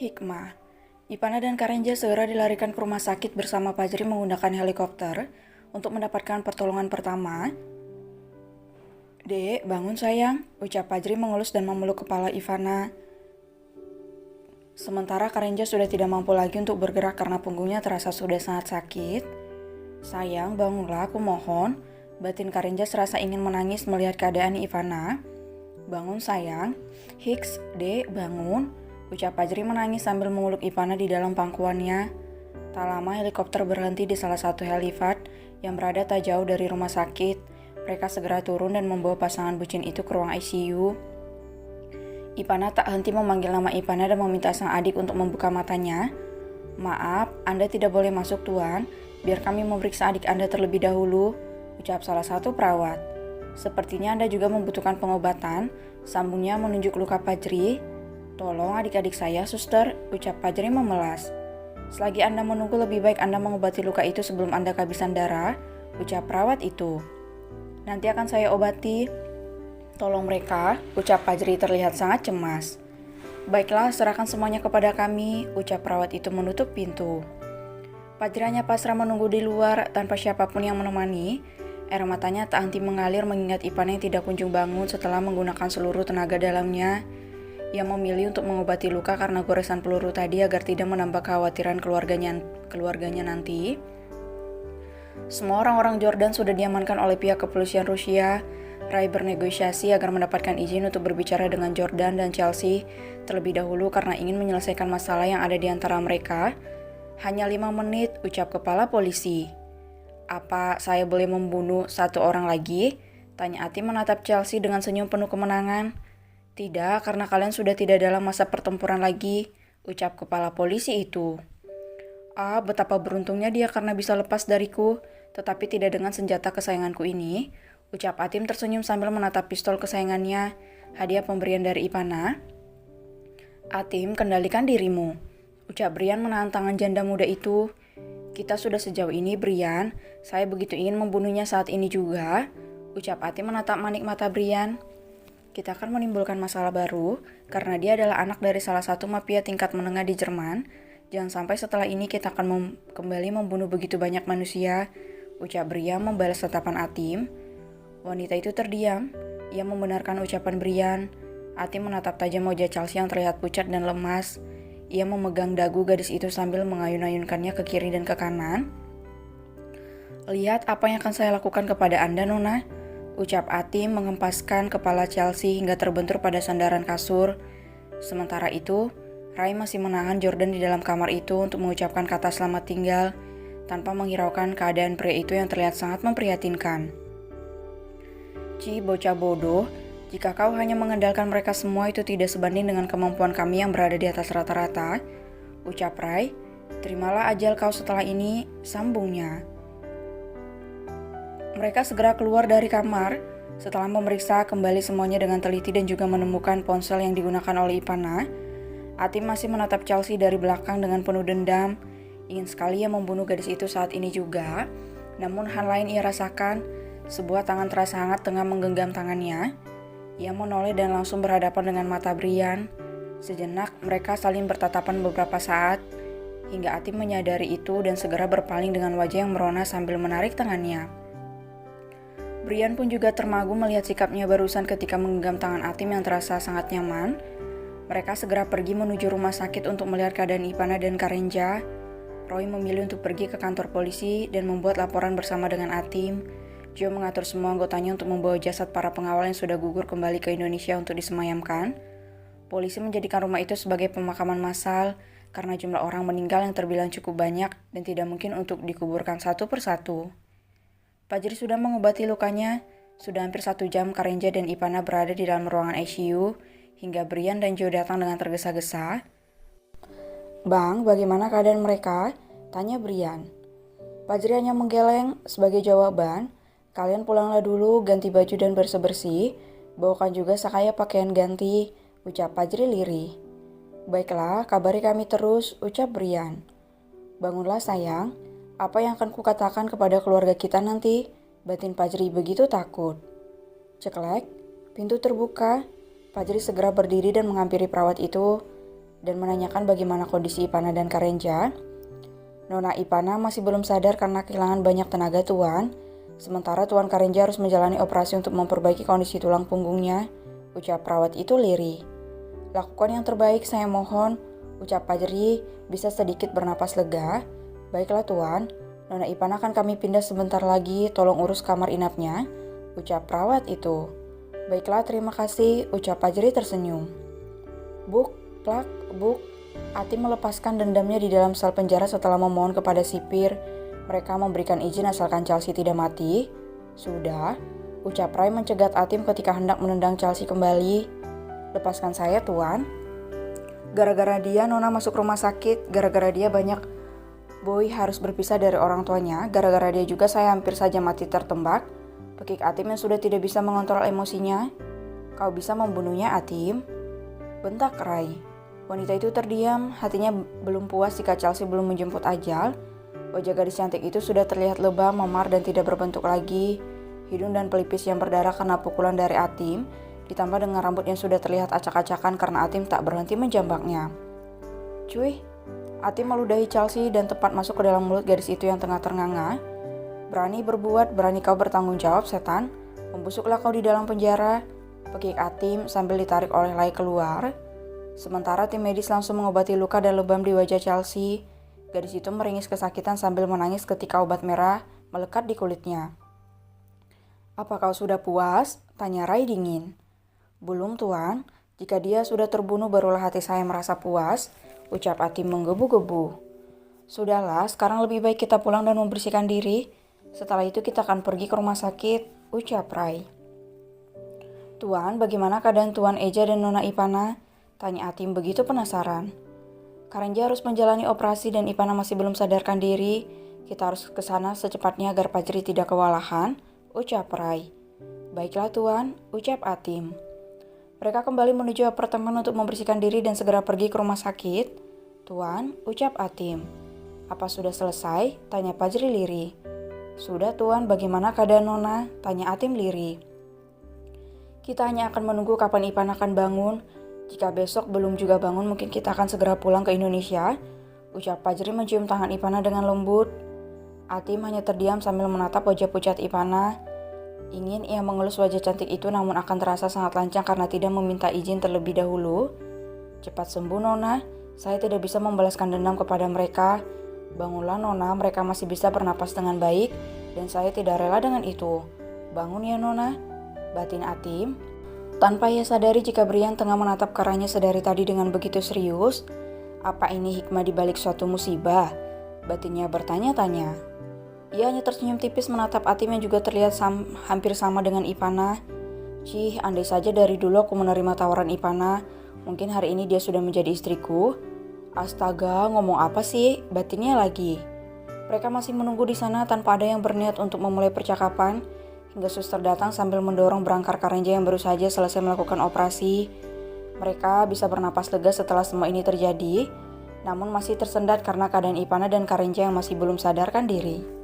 Hikmah. Ipana dan Karenja segera dilarikan ke rumah sakit bersama Fajri menggunakan helikopter untuk mendapatkan pertolongan pertama. "Dek, bangun sayang," ucap Fajri mengelus dan memeluk kepala Ivana. Sementara Karenja sudah tidak mampu lagi untuk bergerak karena punggungnya terasa sudah sangat sakit. "Sayang, bangunlah, aku mohon." Batin Karenja serasa ingin menangis melihat keadaan Ivana. "Bangun sayang." "Hiks, dek, bangun," ucap Fajri menangis sambil memeluk Ivana di dalam pangkuannya. Tak lama helikopter berhenti di salah satu helipad yang berada tak jauh dari rumah sakit. Mereka segera turun dan membawa pasangan bucin itu ke ruang ICU. Ivana tak henti memanggil nama Ivana dan meminta sang adik untuk membuka matanya. "Maaf, Anda tidak boleh masuk tuan. Biar kami memeriksa adik Anda terlebih dahulu," ucap salah satu perawat. "Sepertinya Anda juga membutuhkan pengobatan," sambungnya menunjuk luka Fajri. "Tolong adik-adik saya, suster," ucap Fajri memelas. "Selagi Anda menunggu, lebih baik Anda mengobati luka itu sebelum Anda kehabisan darah," ucap perawat itu. "Nanti akan saya obati. Tolong mereka," ucap Fajri terlihat sangat cemas. "Baiklah, serahkan semuanya kepada kami," ucap perawat itu menutup pintu. Fajri hanya pasrah menunggu di luar tanpa siapapun yang menemani. Air matanya tak henti mengalir mengingat Ivana yang tidak kunjung bangun setelah menggunakan seluruh tenaga dalamnya. Ia memilih untuk mengobati luka karena goresan peluru tadi agar tidak menambah kekhawatiran keluarganya nanti. Semua orang-orang Jordan sudah diamankan oleh pihak kepolisian Rusia. Rai bernegosiasi agar mendapatkan izin untuk berbicara dengan Jordan dan Chelsea terlebih dahulu karena ingin menyelesaikan masalah yang ada di antara mereka. "Hanya 5 menit, ucap kepala polisi. "Apa saya boleh membunuh satu orang lagi?" tanya Atim menatap Chelsea dengan senyum penuh kemenangan. "Tidak, karena kalian sudah tidak dalam masa pertempuran lagi," ucap kepala polisi itu. "Ah, betapa beruntungnya dia karena bisa lepas dariku, tetapi tidak dengan senjata kesayanganku ini," ucap Atim tersenyum sambil menatap pistol kesayangannya, hadiah pemberian dari Ivana. "Atim, kendalikan dirimu," ucap Brian menahan tangan janda muda itu. "Kita sudah sejauh ini, Brian. Saya begitu ingin membunuhnya saat ini juga," ucap Atim menatap manik mata Brian. "Kita akan menimbulkan masalah baru karena dia adalah anak dari salah satu mafia tingkat menengah di Jerman. Jangan sampai setelah ini kita akan kembali membunuh begitu banyak manusia," ucap Brian membalas tatapan Atim. Wanita itu terdiam. Ia membenarkan ucapan Brian. Atim menatap tajam wajah Chelsea yang terlihat pucat dan lemas. Ia memegang dagu gadis itu sambil mengayun-ayunkannya ke kiri dan ke kanan. "Lihat apa yang akan saya lakukan kepada Anda, Nona," ucap Atim mengempaskan kepala Chelsea hingga terbentur pada sandaran kasur. Sementara itu, Rai masih menahan Jordan di dalam kamar itu untuk mengucapkan kata selamat tinggal tanpa menghiraukan keadaan pria itu yang terlihat sangat memprihatinkan. "Ci, bocah bodoh, jika kau hanya mengandalkan mereka semua itu tidak sebanding dengan kemampuan kami yang berada di atas rata-rata," ucap Rai. "Terimalah ajal kau setelah ini," sambungnya. Mereka segera keluar dari kamar setelah memeriksa kembali semuanya dengan teliti dan juga menemukan ponsel yang digunakan oleh Ivana. Atim masih menatap Chelsea dari belakang dengan penuh dendam. Ingin sekali ia membunuh gadis itu saat ini juga. Namun hal lain ia rasakan. Sebuah tangan terasa hangat tengah menggenggam tangannya. Ia menoleh dan langsung berhadapan dengan mata Brian. Sejenak mereka saling bertatapan beberapa saat, hingga Atim menyadari itu dan segera berpaling dengan wajah yang merona sambil menarik tangannya. Brian pun juga termagu melihat sikapnya barusan ketika menggenggam tangan Atim yang terasa sangat nyaman. Mereka segera pergi menuju rumah sakit untuk melihat keadaan Ivana dan Karenja. Roy memilih untuk pergi ke kantor polisi dan membuat laporan bersama dengan Atim. Joe mengatur semua anggotanya untuk membawa jasad para pengawal yang sudah gugur kembali ke Indonesia untuk disemayamkan. Polisi menjadikan rumah itu sebagai pemakaman massal karena jumlah orang meninggal yang terbilang cukup banyak dan tidak mungkin untuk dikuburkan satu persatu. Fajri sudah mengobati lukanya. Sudah hampir 1 jam Karenja dan Ivana berada di dalam ruangan ICU hingga Brian dan Joe datang dengan tergesa-gesa. "Bang, bagaimana keadaan mereka?" tanya Brian. Fajri hanya menggeleng sebagai jawaban. "Kalian pulanglah dulu, ganti baju dan bersih-bersih. Bawakan juga sakaya pakaian ganti," ucap Fajri lirih. "Baiklah, kabari kami terus," ucap Brian. "Bangunlah sayang. Apa yang akan kukatakan kepada keluarga kita nanti?" batin Fajri begitu takut. Ceklek, pintu terbuka. Fajri segera berdiri dan menghampiri perawat itu. dan menanyakan bagaimana kondisi Ipana dan Karenja. Nona Ipana masih belum sadar karena kehilangan banyak tenaga Tuan. Sementara Tuan Karenja harus menjalani operasi untuk memperbaiki kondisi tulang punggungnya, ucap perawat itu lirih. Lakukan yang terbaik, saya mohon, ucap Fajri bisa sedikit bernapas lega. Baiklah Tuan, Nona Ipana akan kami pindah sebentar lagi, tolong urus kamar inapnya, ucap perawat itu. Baiklah, terima kasih, ucap Fajri tersenyum. Buk, plak, buk. Atim melepaskan dendamnya di dalam sel penjara setelah memohon kepada sipir. Mereka memberikan izin asalkan Chelsea tidak mati. Sudah, ucap Ray mencegat Atim ketika hendak menendang Chelsea kembali. Lepaskan saya, Tuan. Gara-gara dia Nona masuk rumah sakit, gara-gara dia banyak Boy harus berpisah dari orang tuanya, gara-gara dia juga saya hampir saja mati tertembak. Pekik Atim yang sudah tidak bisa mengontrol emosinya. Kau bisa membunuhnya, Atim? Bentak Ray. Wanita itu terdiam, hatinya belum puas jika Chelsea belum menjemput ajal. Wajah gadis cantik itu sudah terlihat lebam, memar dan tidak berbentuk lagi. Hidung dan pelipis yang berdarah karena pukulan dari Atim, ditambah dengan rambut yang sudah terlihat acak-acakan karena Atim tak berhenti menjambaknya. Cuy, Atim meludahi Chelsea dan tepat masuk ke dalam mulut gadis itu yang tengah ternganga. Berani berbuat, berani kau bertanggung jawab, setan. Membusuklah kau di dalam penjara, pekik Atim sambil ditarik oleh Ray keluar. Sementara tim medis langsung mengobati luka dan lebam di wajah Chelsea. Gadis itu meringis kesakitan sambil menangis ketika obat merah melekat di kulitnya. Apa kau sudah puas? Tanya Ray dingin. Belum, Tuan. Jika dia sudah terbunuh barulah hati saya merasa puas, ucap Atim menggebu-gebu. Sudahlah, sekarang lebih baik kita pulang dan membersihkan diri. Setelah itu kita akan pergi ke rumah sakit, ucap Ray. Tuan, bagaimana keadaan Tuan Eja dan Nona Ipana? Tanya Atim begitu penasaran. Karenja harus menjalani operasi dan Ipana masih belum sadarkan diri. Kita harus ke sana secepatnya agar Fajri tidak kewalahan, ucap Ray. Baiklah Tuan, ucap Atim. Mereka kembali menuju apartemen untuk membersihkan diri dan segera pergi ke rumah sakit. Tuan, ucap Atim. Apa sudah selesai? Tanya Fajri lirih. Sudah Tuan, bagaimana keadaan Nona? Tanya Atim lirih. Kita hanya akan menunggu kapan Ipana akan bangun. Jika besok belum juga bangun, mungkin kita akan segera pulang ke Indonesia, ucap Fajri mencium tangan Ipana dengan lembut. Atim hanya terdiam sambil menatap wajah pucat Ipana. Ingin ia mengelus wajah cantik itu namun akan terasa sangat lancang karena tidak meminta izin terlebih dahulu. Cepat sembuh Nona, saya tidak bisa membalaskan dendam kepada mereka. Bangunlah Nona, mereka masih bisa bernapas dengan baik dan saya tidak rela dengan itu. Bangun ya Nona, batin Atim. Tanpa ia sadari jika Brian tengah menatap karanya sedari tadi dengan begitu serius. Apa ini hikmah dibalik suatu musibah? Batinnya bertanya-tanya. Ia hanya tersenyum tipis menatap Atim yang juga terlihat hampir sama dengan Ipana. Cih, andai saja dari dulu aku menerima tawaran Ipana, mungkin hari ini dia sudah menjadi istriku. Astaga, ngomong apa sih? Batinnya lagi. Mereka masih menunggu di sana tanpa ada yang berniat untuk memulai percakapan. Hingga suster datang sambil mendorong berangkar Karenja yang baru saja selesai melakukan operasi. Mereka bisa bernapas lega setelah semua ini terjadi, namun masih tersendat karena keadaan Ipana dan Karenja yang masih belum sadarkan diri.